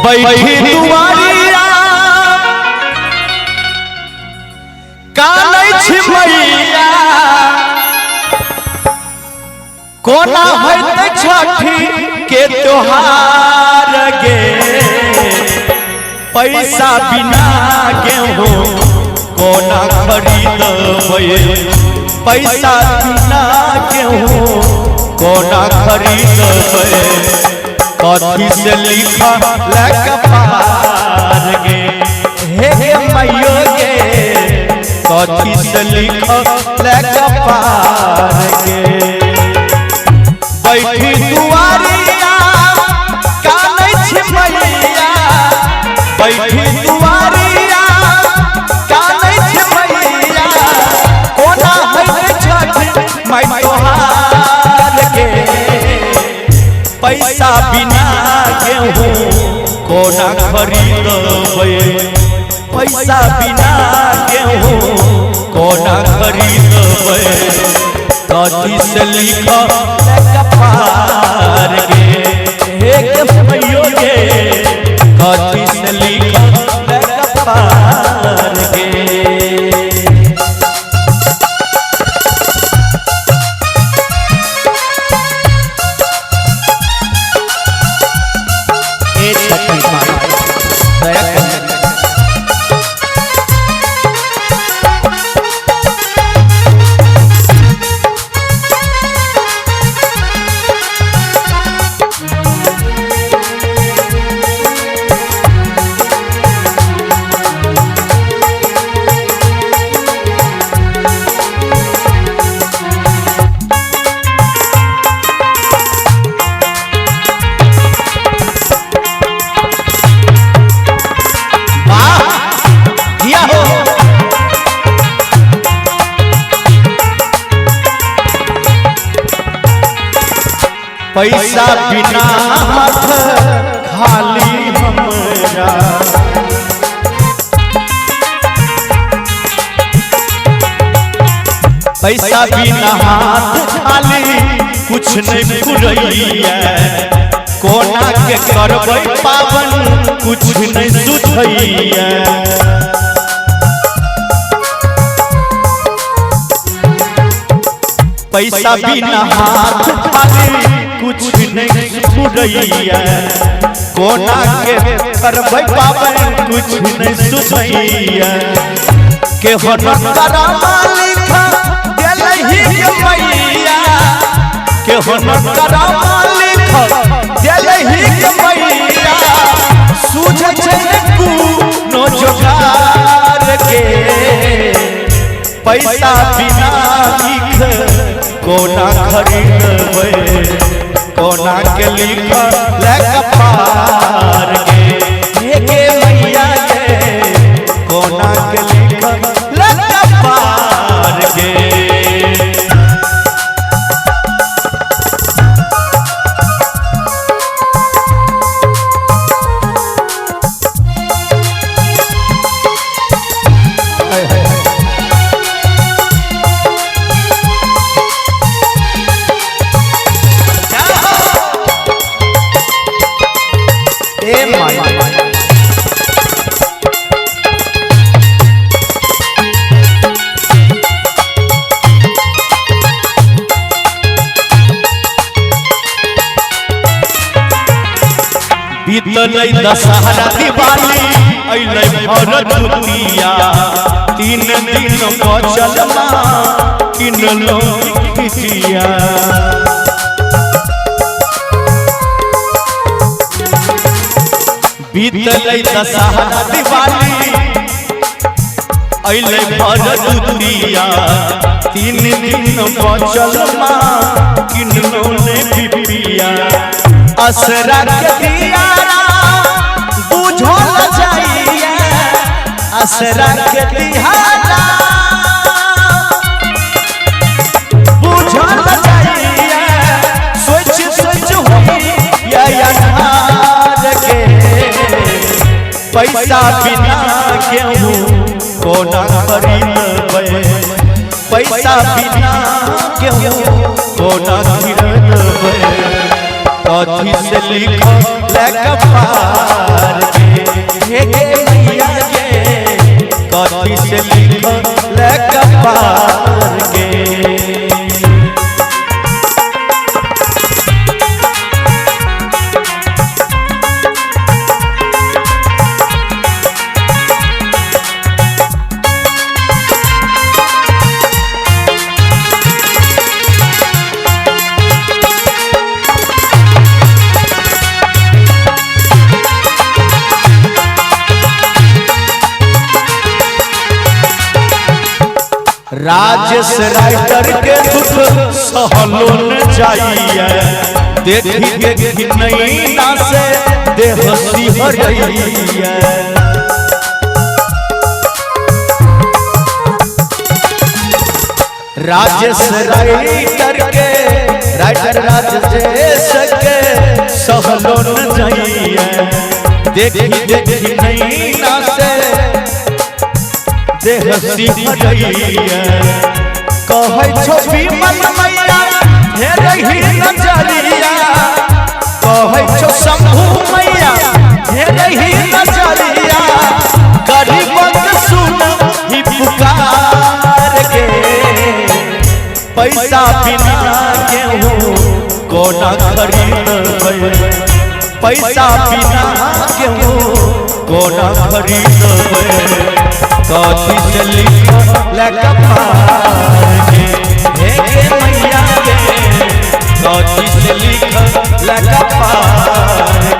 बैठी दुआरिया कानै छी मैया कोना होइत छठी के त्योहार गे पैसा बिना गेहूं कोना खरीदबै पैसा बिना गेहूं कोना खरीदबै कथी से लिखा कपार गे हे मैयो गे कथी से लिखा कपार गे बैठी दुआरिया कानै छी मैया बैठी दुआरिया कानै छी मैया कोना होइत छठ माय तोहार गे पैसा बिना गेहूं कोना खरीदबै पैसा बिना गेहूं कोना खरीदबै कथी से लिखा कपार गे हे मैयो गे कथी से लिखा कपार गे पैसा बिना हाथ खाली हमरा पैसा बिना हाथ खाली कुछ नहीं पुरैया कोना के करबै पावन कुछ नहीं सुधैया पैसा बिना हाथ खाली कुछ नहीं पुरैया कोना के करबै पावन कुछ नहीं सुधैया के होनकरामा लिखा देलहि के मैया के होनकरामा लिखा देलहि के मैया सूझै छै कोनो जोगार के पैसा बिना लिख कोना खरीदबै कोना के लिखा कपार गे हे मैया गे कोना के लिखा कपार गे बीतलै दशहरा दिवाली अइलै भरदुतिया 3 दिन बचल माँ किनलो खिचिया बीतलै दशहरा दिवाली अइलै भरदुतिया 3 दिन बचल माँ किनलो पिपिया असरा के दियारा बुझल जाइए असरा के दियारा बुझल जाइए सोच सोच होई या अन्हार के पैसा बिना गेहूं कोना खरीदबै पैसा बिना गेहूं कोना खरीदबै कथी से लिखो कपार के मैया के कथी से लिखो कपार के। राजेश राइटर के दुख सहलो न जाइए देखी देखी नैना से देह सिहरइए। राजेश राइटर के राजेश के सहलो न जाइए देखी देखी नैना से देह सिहरइए। कहै छो विमल मैया हेरहि नजरिया कहै छो शंभु मैया हेरहि नजरिया गरीबक सुन ही पुकार के। पैसा बिना गेहूं कोना खरीदबै पैसा बिना गेहूं कोना खरीदबै। कथी से लिखो कपार के मैया के कथी से लिखो कपार